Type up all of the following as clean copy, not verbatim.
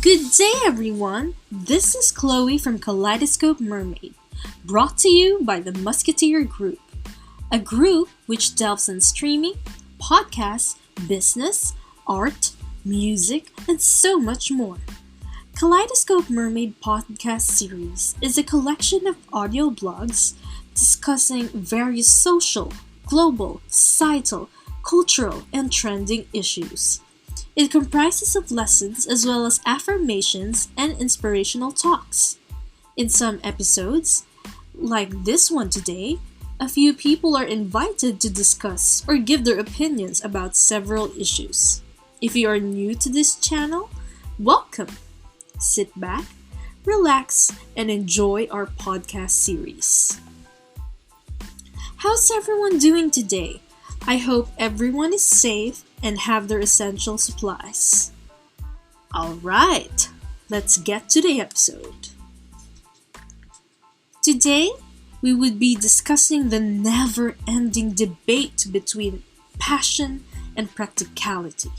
Good day, everyone! This is Chloe from Kaleidoscope Mermaid, brought to you by the Musketeer Group, a group which delves in streaming, podcasts, business, art, music, and so much more. Kaleidoscope Mermaid Podcast Series is a collection of audio blogs discussing various social, global, societal, cultural, and trending issues. It comprises of lessons as well as affirmations and inspirational talks. In some episodes, like this one today, a few people are invited to discuss or give their opinions about several issues. If you are new to this channel, welcome! Sit back, relax, and enjoy our podcast series. How's everyone doing today? I hope everyone is safe and have their essential supplies. Alright, let's get to the episode. Today, we would be discussing the never-ending debate between passion and practicality.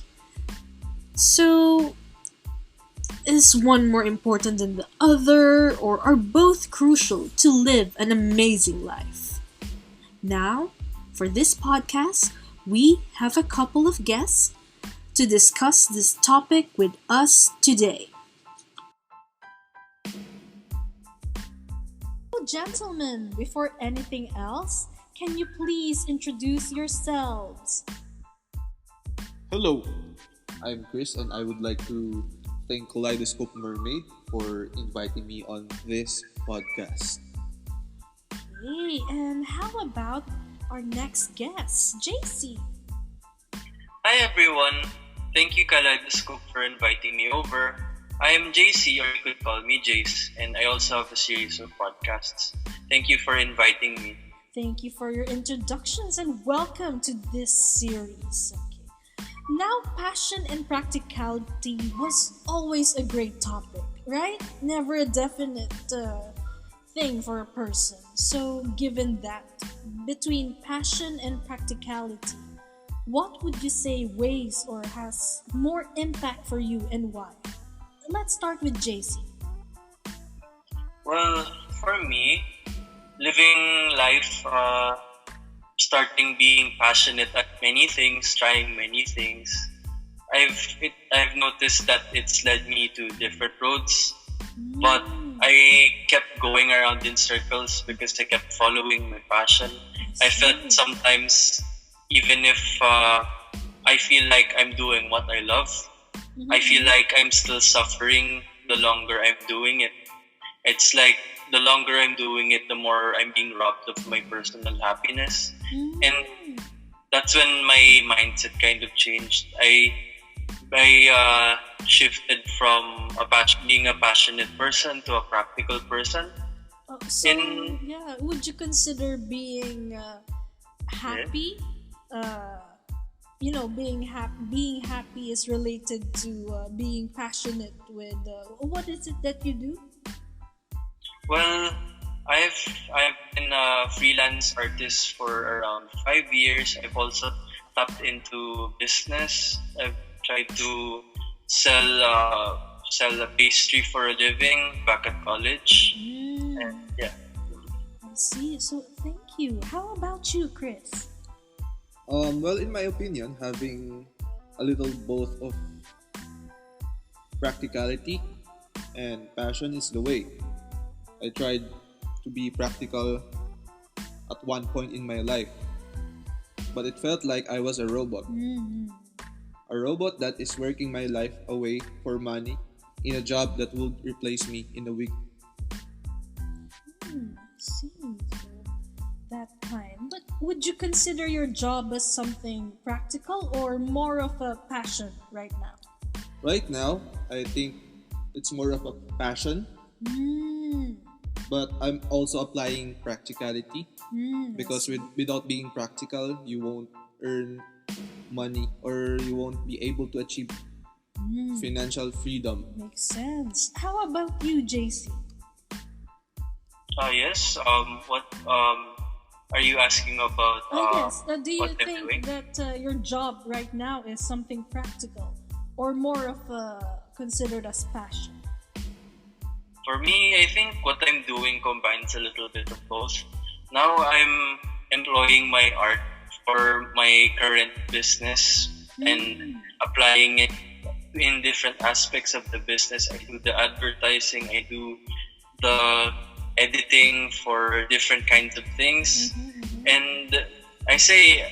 So, is one more important than the other, or are both crucial to live an amazing life? Now, for this podcast, we have a couple of guests to discuss this topic with us today. Oh, gentlemen, before anything else, can you please introduce yourselves? Hello, I'm Chris and I would like to thank Kaleidoscope Mermaid for inviting me on this podcast. Okay, and how about our next guest, JC? Hi everyone! Thank you Kaleidoscope for inviting me over. I am JC, or you could call me Jace, and I also have a series of podcasts. Thank you for inviting me. Thank you for your introductions and welcome to this series. Okay. Now, passion and practicality was always a great topic, right? Never a definite thing for a person. So, given that, between passion and practicality, what would you say weighs or has more impact for you and why? Let's start with JC. Well, for me, living life, starting being passionate at many things, trying many things, I've noticed that it's led me to different roads, but I kept going around in circles because I kept following my passion. I felt sometimes, even if I feel like I'm doing what I love, I feel like I'm still suffering the longer I'm doing it. It's like the longer I'm doing it, the more I'm being robbed of my personal happiness. And that's when my mindset kind of changed. I shifted from being a passionate person to a practical person. Would you consider being happy? Being happy is related to being passionate with. What is it that you do? Well, I've been a freelance artist for around 5 years. I've also tapped into business. I've tried to sell a pastry for a living back at college. And yeah. I see. So thank you. How about you, Chris? Well, in my opinion, having a little both of practicality and passion is the way. I tried to be practical at one point in my life, but it felt like I was a robot. A robot that is working my life away for money in a job that will replace me in a week. I see. So that kind. But would you consider your job as something practical or more of a passion right now? Right now, I think it's more of a passion. But I'm also applying practicality because without being practical, you won't earn money or you won't be able to achieve financial freedom. Makes sense. How about you, JC? Yes. What are you asking about? Yes. Do you what I'm think doing? that your job right now is something practical, or more of considered as passion? For me, I think what I'm doing combines a little bit of both. Now I'm employing my art for my current business and applying it in different aspects of the business. I do the advertising, I do the editing for different kinds of things. And I say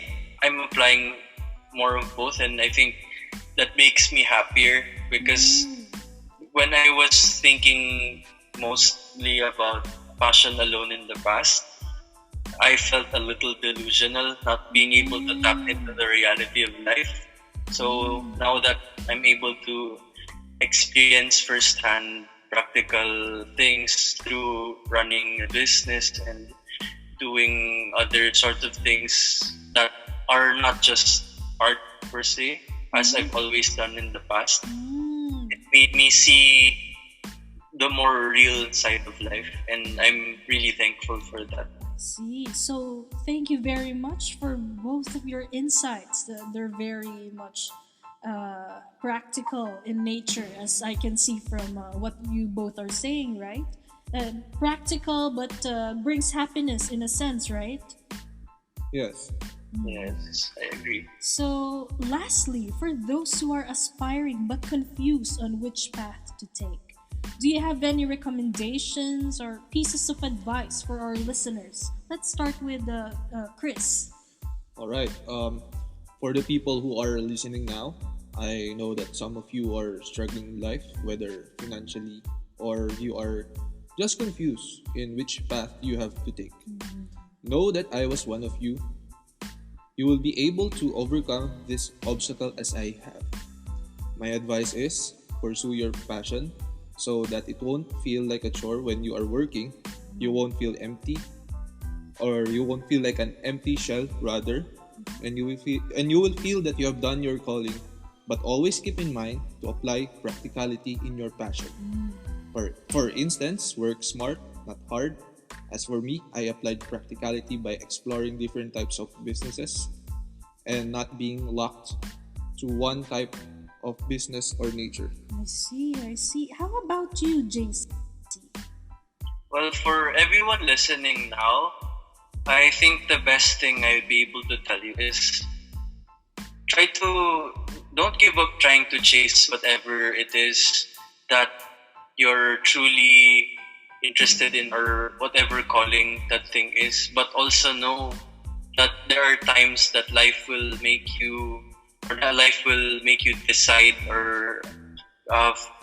I'm applying more of both, and I think that makes me happier because when I was thinking mostly about passion alone in the past, I felt a little delusional, not being able to tap into the reality of life. So now that I'm able to experience firsthand practical things through running a business and doing other sort of things that are not just art per se, as I've always done in the past, it made me see the more real side of life, and I'm really thankful for that. See, so thank you very much for both of your insights. They're very much practical in nature, as I can see from what you both are saying, right? Practical, but brings happiness in a sense, right? Yes. Yes, I agree. So, lastly, for those who are aspiring but confused on which path to take, do you have any recommendations or pieces of advice for our listeners? Let's start with Chris. All right. For the people who are listening now, I know that some of you are struggling in life, whether financially or you are just confused in which path you have to take. Know that I was one of you. You will be able to overcome this obstacle as I have. My advice is pursue your passion so that it won't feel like a chore when you are working. You won't feel empty, or you won't feel like an empty shell rather, and you will feel that you have done your calling. But always keep in mind to apply practicality in your passion. For instance, work smart, not hard. As for me, I applied practicality by exploring different types of businesses and not being locked to one type of business or nature. I see. How about you, JC? Well, for everyone listening now, I think the best thing I'd be able to tell you is don't give up trying to chase whatever it is that you're truly interested in, or whatever calling that thing is, but also know that there are times that life will make you decide or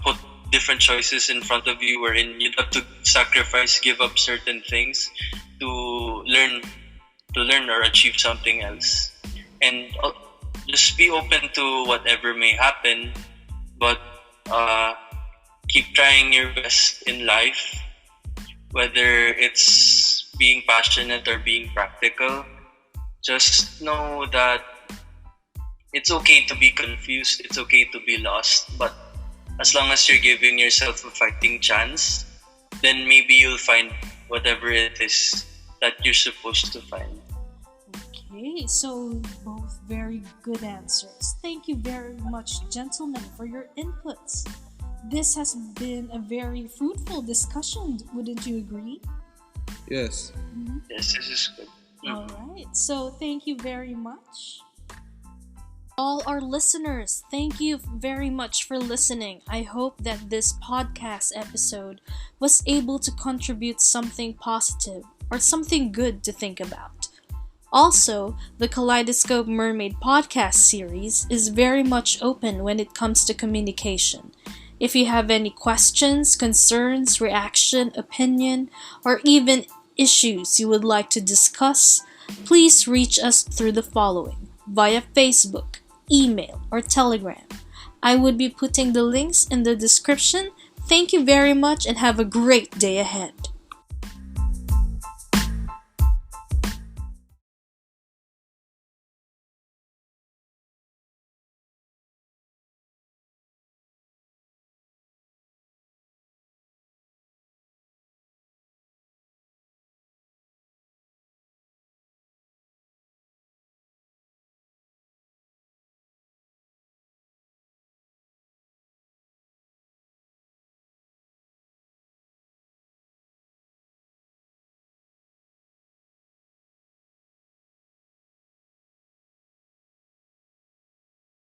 put different choices in front of you, wherein you have to give up certain things to learn or achieve something else. And just be open to whatever may happen, but keep trying your best in life, whether it's being passionate or being practical. Just know that it's okay to be confused, it's okay to be lost, but as long as you're giving yourself a fighting chance, then maybe you'll find whatever it is that you're supposed to find. Okay, so both very good answers. Thank you very much, gentlemen, for your inputs. This has been a very fruitful discussion, wouldn't you agree? Yes. Yes, this is good. All right, so thank you very much. All our listeners, thank you very much for listening. I hope that this podcast episode was able to contribute something positive or something good to think about. Also, the Kaleidoscope Mermaid Podcast Series is very much open when it comes to communication. If you have any questions, concerns, reaction, opinion, or even issues you would like to discuss, please reach us through the following: via Facebook, email, or Telegram. I would be putting the links in the description. Thank you very much and have a great day ahead.